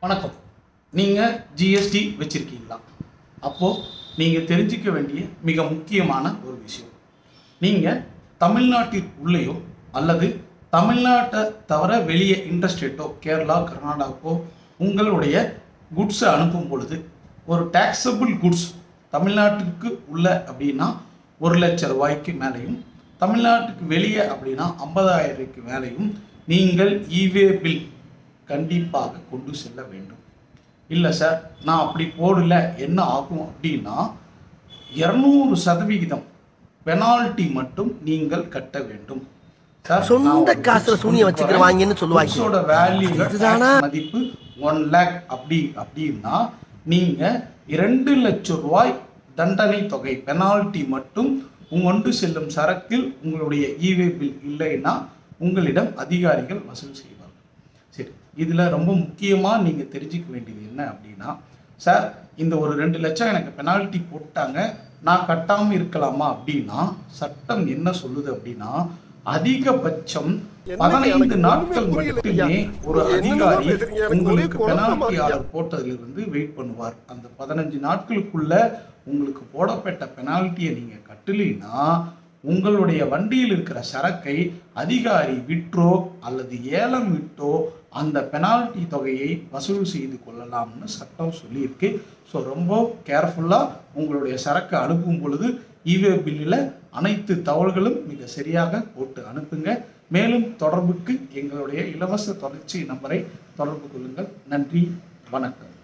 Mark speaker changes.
Speaker 1: வணக்கம். நீங்கள் ஜிஎஸ்டி வச்சுருக்கீங்களா? அப்போது நீங்கள் தெரிஞ்சிக்க வேண்டிய மிக முக்கியமான ஒரு விஷயம், நீங்கள் தமிழ்நாட்டிற்கு உள்ளேயோ அல்லது தமிழ்நாட்டை தவிர வெளியே இன்டர்ஸ்டேட்டோ கேரளா கர்நாடகாவோ உங்களுடைய குட்ஸை அனுப்பும் பொழுது ஒரு டேக்ஸபிள் குட்ஸ் தமிழ்நாட்டுக்கு உள்ள அப்படின்னா 1,00,000 ரூபாய்க்கு மேலேயும், தமிழ்நாட்டுக்கு வெளியே அப்படின்னா 50,000 ரூபாய்க்கு மேலேயும் நீங்கள் இவே பில் கண்டிப்பாக கொண்டு செல்ல வேண்டும். இல்லை சார் நான் அப்படி போடல என்ன ஆகும் அப்படின்னா 200% பெனால்ட்டி மட்டும் நீங்கள் கட்ட வேண்டும்.
Speaker 2: சொந்த காசுல சூனிய வச்சுக்கிறவாங்கன்னு சொல்லுவாங்க.
Speaker 1: வேல்யூ மதிப்பு 1 lakh அப்படின்னா நீங்க 2 லட்சம் ரூபாய் தண்டனை தொகை பெனால்ட்டி மட்டும் கொண்டு செல்லும் சரக்கில் உங்களுடைய இவே பில் இல்லைன்னா உங்களிடம் அதிகாரிகள் வசூல் செய்வார்கள். சரி, இதில் ரொம்ப முக்கியமாக நீங்கள் தெரிஞ்சிக்க வேண்டியது என்ன அப்படின்னா, சார் இந்த ஒரு 2 லட்சம் எனக்கு பெனால்ட்டி போட்டாங்க, நான் கட்டாமல் இருக்கலாமா அப்படின்னா சட்டம் என்ன சொல்லுது அப்படின்னா, அதிகபட்சம் 15 நாட்கள் மட்டுமே ஒரு அதிகாரி உங்களுக்கு பெனால்ட்டி ஆர்டர் போட்டதிலிருந்து வெயிட் பண்ணுவார். அந்த 15 நாட்களுக்குள்ள உங்களுக்கு போடப்பட்ட பெனால்ட்டியை நீங்கள் கட்டலைன்னா உங்களுடைய வண்டியில் இருக்கிற சரக்கை அதிகாரி விற்றோ அல்லது ஏலம் விட்டோ அந்த பெனால்ட்டி தொகையை வசூல் செய்து கொள்ளலாம்னு சட்டம் சொல்லியிருக்கு. ஸோ ரொம்ப கேர்ஃபுல்லாக உங்களுடைய சரக்கை அனுப்பும் பொழுது இவே பில்லில் அனைத்து தகவல்களும் மிக சரியாக போட்டு அனுப்புங்க. மேலும் தொடர்புக்கு எங்களுடைய இலவச தொடர்ச்சி நம்பரை தொடர்பு கொள்ளுங்கள். நன்றி, வணக்கம்.